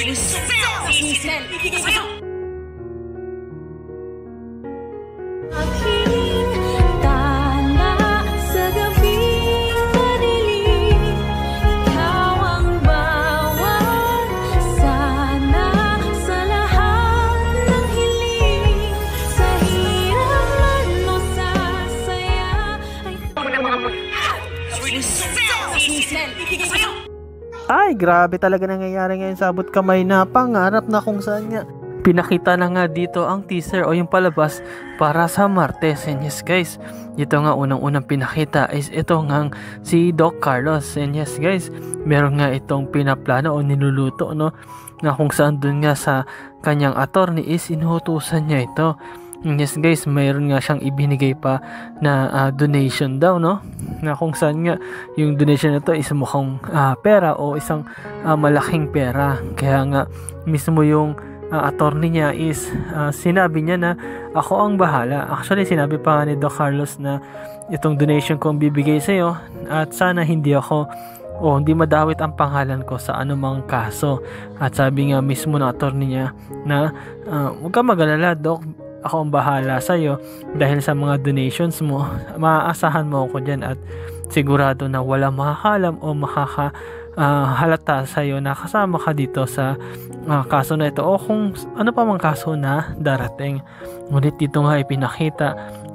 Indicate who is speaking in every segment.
Speaker 1: Giselle, ibigay sa'yo!
Speaker 2: Ay, grabe talaga nangyayari ngayon sa abot kamay na pangarap na kung saan nga. Pinakita na nga dito ang teaser o yung palabas para sa Martes. And yes guys, ito nga unang-unang pinakita is ito nga si Doc Carlos. And yes guys, meron nga itong pinaplano o niluluto, no, na kung saan dun nga sa kanyang attorney is inuutusan niya ito. Yes guys, mayroon nga siyang ibinigay pa na donation daw, no, na kung saan nga yung donation na to is mukhang pera o isang malaking pera. Kaya nga mismo yung attorney niya is sinabi niya na ako ang bahala. Actually sinabi pa ni Doc Carlos na itong donation ko ang bibigay sa'yo at sana hindi ako o hindi madawit ang pangalan ko sa anumang kaso. At sabi nga mismo ng attorney niya na huwag ka mag-alala Doc, ako ang bahala sa'yo dahil sa mga donations mo, maaasahan mo ako dyan at sigurado na wala makakalam o makakahalata sa'yo na kasama ka dito sa kaso na ito o kung ano pa mang kaso na darating. Ngunit dito nga ipinakita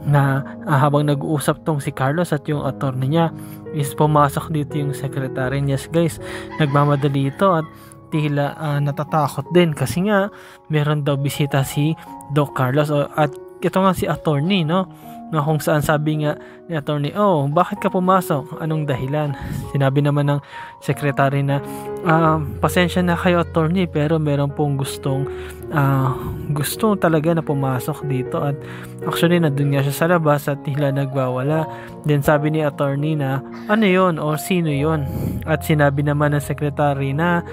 Speaker 2: na habang nag-uusap tong si Carlos at yung attorney niya is pumasok dito yung secretary. Yes guys, nagmamadali ito at tila natatakot din kasi nga meron daw bisita si Doc Carlos at ito nga si attorney, no, na kung saan sabi nga ni attorney, oh bakit ka pumasok, anong dahilan? Sinabi naman ng secretary na pasensya na kayo attorney pero meron pong gusto talaga na pumasok dito at actually nandun nga siya sa labas at tila nagwawala. Then sabi ni attorney na ano yon o sino yon, at sinabi naman ng secretary na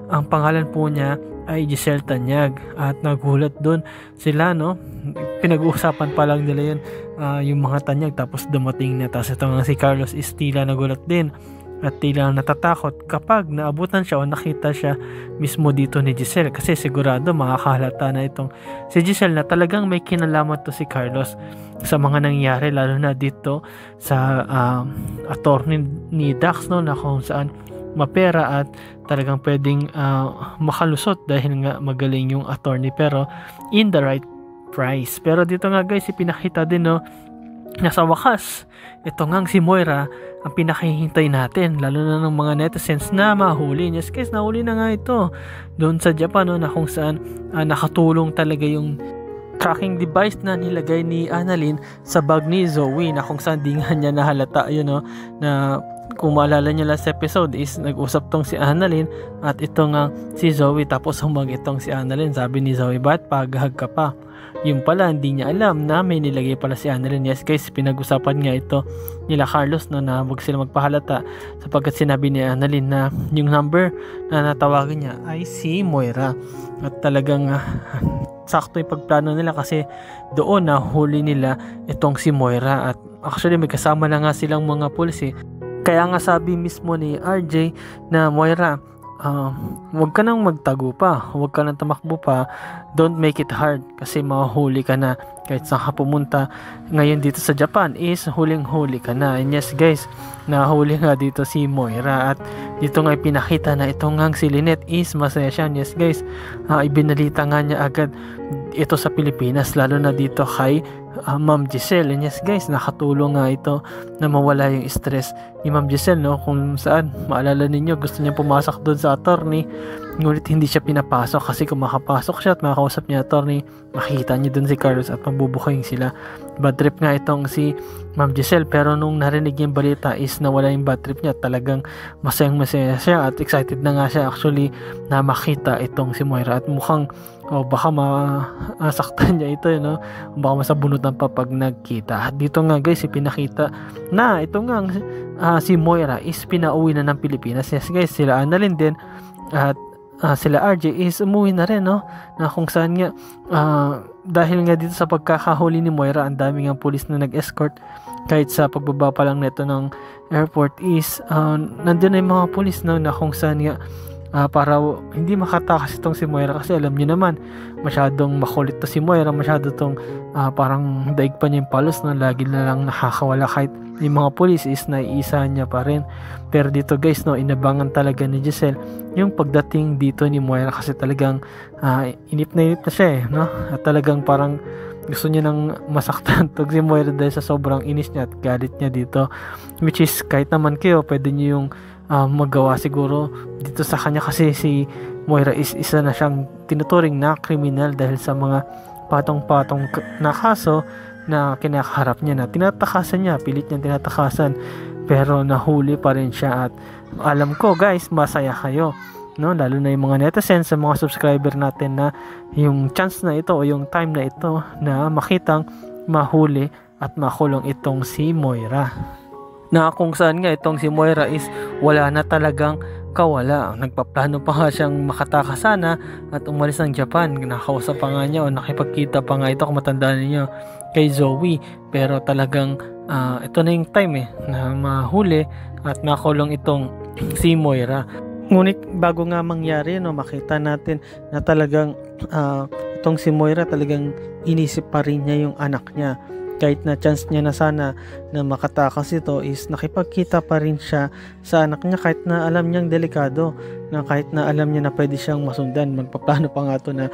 Speaker 2: ang pangalan po niya ay Giselle Tanyag at nagulat doon sila, no, pinag-uusapan pa lang nila yun, yung mga Tanyag, tapos dumating na, tapos ito nga si Carlos is tila nagulat din at tila natatakot kapag naabutan siya o nakita siya mismo dito ni Giselle kasi sigurado makakahalata na itong si Giselle na talagang may kinalaman to si Carlos sa mga nangyari, lalo na dito sa attorney ni Dax, no, na kung saan mapera at talagang pwedeng makalusot dahil nga magaling yung attorney pero in the right price. Pero dito nga guys, ipinakita din, no, na sa wakas ito nga si Moira ang pinakahihintay natin, lalo na ng mga netizens na mahuli. Yes guys, nahuli na nga ito doon sa Japan, no, na kung saan nakatulong talaga yung tracking device na nilagay ni Annalyn sa bag ni Zoe, na kung saan di nga niya nahalata yun, no, na kung maalala nyo last episode is nag-usap tong si Annalyn at ito nga si Zoe, tapos humag itong si Annalyn. Sabi ni Zoe, ba't paghag ka pa? Yung pala hindi niya alam na may nilagay pala si Annalyn. Yes guys, pinag-usapan nga ito nila Carlos, no, na huwag sila magpahalata sapagkat sinabi ni Annalyn na yung number na natawagan niya ay si Moira at talagang sakto yung pagplano nila kasi doon na huli nila itong si Moira at actually may kasama na nga silang mga pulis eh. Kaya nga sabi mismo ni RJ na Moira, huwag ka nang magtago pa, huwag ka nang tamakbo pa, don't make it hard kasi mahuli ka na kahit saan ka pumunta ngayon dito sa Japan is huling-huli ka na. And yes guys, nahuli nga dito si Moira at dito nga pinakita na ito nga si Lynette is masaya siya. Yes guys, ibinalita nga niya agad ito sa Pilipinas, lalo na dito kay Ma'am Giselle. And yes guys, nakatulong nga ito na mawala yung stress ni Ma'am Giselle, no, kung saan maalala ninyo gusto niya pumasok doon sa attorney ngunit hindi siya pinapasok kasi kung makapasok siya at makakausap niya attorney, makikita niya doon si Carlos at mabubuking sila. Bad trip nga itong si Ma'am Giselle pero nung narinig yung balita is nawala yung bad trip niya, talagang masayang masaya siya at excited na nga siya actually na makita itong si Moira at mukhang baka masaktan niya ito, no? Baka masabunutan pa pag nagkita. At dito nga guys, ipinakita na ito nga si Moira is pinauwi na ng Pilipinas. Yes guys, sila Annalyn din at sila RJ is umuwi na rin, no? Na kung saan nga dahil nga dito sa pagkakahuli ni Moira, ang daming ang pulis na nag-escort kahit sa pagbaba pa lang nito ng airport is nandun na yung mga pulis, no, na kung saan nga para hindi makatakas itong si Moira, kasi alam niyo naman masyadong makulit to si Moira, masyado tong parang daig pa niya yung palos na lagi na lang nakakawala, kahit yung mga pulis is naiisa niya pa rin. Pero dito guys, no, inabangan talaga ni Giselle yung pagdating dito ni Moira, kasi talagang inip na siya eh, no? At talagang parang gusto niya nang masaktan to si Moira dahil sa sobrang inis niya at galit niya dito, which is kahit naman kayo pwede niyo yung magawa siguro dito sa kanya, kasi si Moira is isa na siyang tinuturing na kriminal dahil sa mga patong-patong na kaso na kinakaharap niya, na tinatakasan niya, pilit niya tinatakasan, pero nahuli pa rin siya. At alam ko guys, masaya kayo, no? Lalo na yung mga netizens, sa mga subscriber natin, na yung chance na ito o yung time na ito na makitang mahuli at makulong itong si Moira, na kung saan nga itong si Moira is wala na talagang kawala. Nagpaplano pa nga siyang makatakas sana at umalis ng Japan. Nakausap pa nga niya o nakipagkita pa nga ito, kung matandaan niyo, kay Zoe. Pero talagang ito na yung time na mahuli at makulong itong si Moira. Ngunit bago nga mangyari, no, makita natin na talagang itong si Moira talagang inisip pa rin niya yung anak niya. Kahit na chance niya na sana na makatakas ito, is nakipagkita pa rin siya sa anak niya, kahit na alam niyang delikado, na kahit na alam niya na pwede siyang masundan. Magpaplano pa nga ito na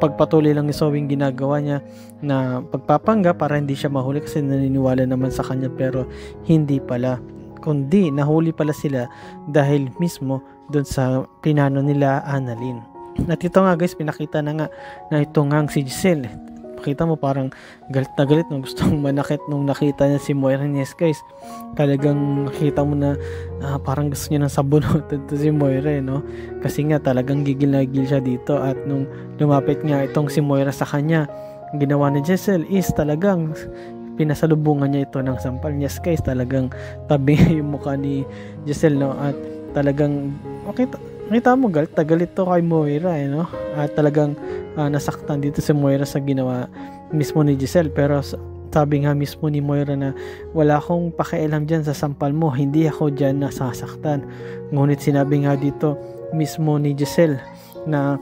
Speaker 2: pagpatuloy lang ni Zoe ginagawa niya, na pagpapangga para hindi siya mahuli, kasi naniniwala naman sa kanya, pero hindi pala, kundi nahuli pala sila dahil mismo doon sa pinano nila Annalyn. At ito nga guys, pinakita na nga na ito nga si Giselle. Kita mo parang galit na galit, no? Gustong manakit nung nakita niya si Moira. Yes guys, talagang nakita mo na parang gusto niya ng sabunutan to si Moira, no? Kasi nga talagang gigil na gigil siya dito. At nung lumapit nga itong si Moira sa kanya, ginawa ni Giselle is talagang pinasalubungan niya ito ng sampal. Yes guys, talagang tabi yung mukha ni Giselle, no? At talagang kita mo galit na galit to kay Moira, no? At talagang nasaktan dito si Moira sa ginawa mismo ni Giselle. Pero sabi nga mismo ni Moira na wala akong pakialam dyan sa sampal mo, hindi ako dyan nasasaktan. Ngunit sinabi nga dito mismo ni Giselle na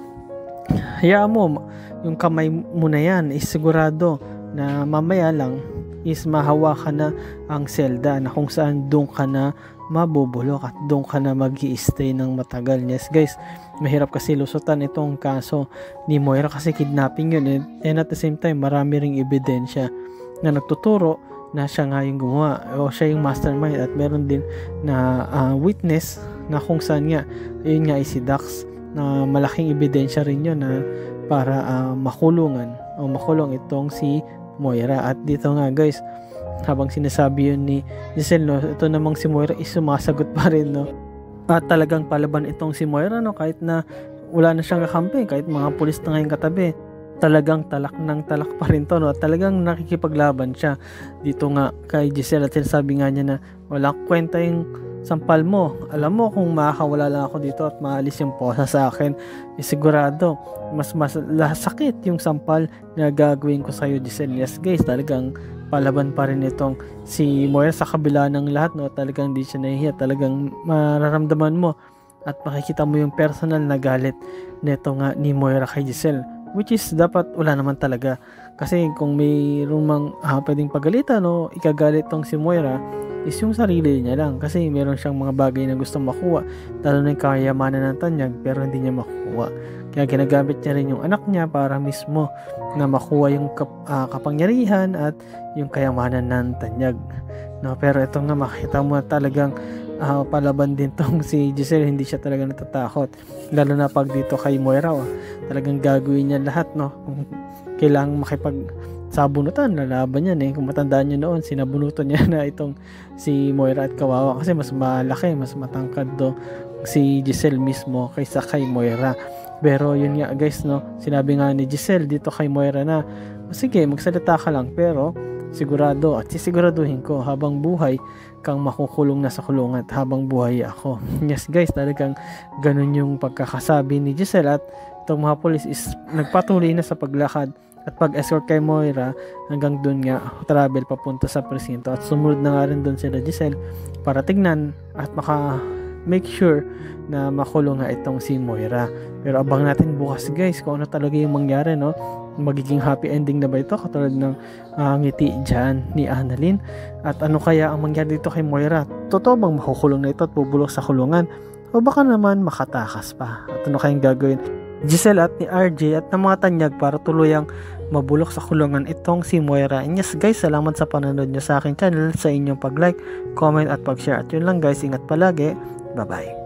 Speaker 2: hayaan mo, yung kamay mo na yan is sigurado na mamaya lang is mahawakan na ang selda, na kung saan doon ka na mabubulok at doon ka na mag-i-stay ng matagal. Yes guys, mahirap kasi lusutan itong kaso ni Moira, kasi kidnapping yun, and at the same time marami ring ebidensya na nagtuturo na siya nga yung gumawa o siya yung mastermind. At meron din na witness na kung saan nga yun nga ay si Dax, na malaking ebidensya rin yun na para makulungan o makulong itong si Moira. At dito nga guys, habang sinasabi yun ni Giselle, no, ito namang si Moira is sumasagot pa rin, no? At talagang palaban itong si Moira, no, kahit na wala na siyang kakampi, kahit mga pulis na ngayon katabi, talagang talak ng talak pa rin to, no? At talagang nakikipaglaban siya dito nga kay Giselle. At sinasabi nga niya na wala kwenta yung sampal mo, alam mo kung makakawala lang ako dito at maalis yung posa sa akin, sigurado mas sakit yung sampal na gagawin ko sa'yo, Giselle. Yes guys, talagang palaban pa rin itong si Moira sa kabila ng lahat, no? Talagang di siya nahihiya, talagang mararamdaman mo at makikita mo yung personal na galit nito nga ni Moira kay Giselle, which is dapat wala naman talaga, kasi kung may rumang pwedeng pagalitan o ikagalit tong si Moira is yung sarili niya lang, kasi meron siyang mga bagay na gustong makuha, lalo na yung kayamanan ng Tanyag, pero hindi niya makuha. Kaya ginagamit niya rin yung anak niya para mismo na makuha yung kapangyarihan at yung kayamanan ng Tanyag, no? Pero ito nga, makita mo talagang palaban din tong si Giselle, hindi siya talaga natatakot, lalo na pag dito kay Moira, talagang gagawin niya lahat, no? Kung kailangang sabunutan, lalaban yan Kung matandaan nyo noon, sinabunutan niya na itong si Moira at kawawa, kasi mas malaki, mas matangkad do si Giselle mismo kaysa kay Moira. Pero yun nga guys, no, sinabi nga ni Giselle dito kay Moira na sige, magsalita ka lang, pero sigurado at sisiguraduhin ko habang buhay kang makukulong na sa kulungan at habang buhay ako. Yes guys, talagang ganun yung pagkakasabi ni Giselle. At itong mga polis is nagpatuloy na sa paglakad at pag-escort kay Moira hanggang dun nga travel papunta sa presinto. At sumunod na nga rin dun sila Giselle para tignan at make sure na makulong nga itong si Moira. Pero abang natin bukas guys kung ano talaga yung mangyari, no? Magiging happy ending na ba ito katulad ng ngiti dyan ni Annalyn, at ano kaya ang mangyari dito kay Moira? Totoo bang makukulong na ito at bubulok sa kulungan, o baka naman makatakas pa? At ano kayang gagawin Giselle at ni RJ at ng mga tanyag para tuluyang mabulok sa kulungan itong si Moira? And yes guys, salamat sa panonood nyo sa aking channel, sa inyong pag-like, comment at pag-share. At yun lang guys, ingat palagi, bye bye.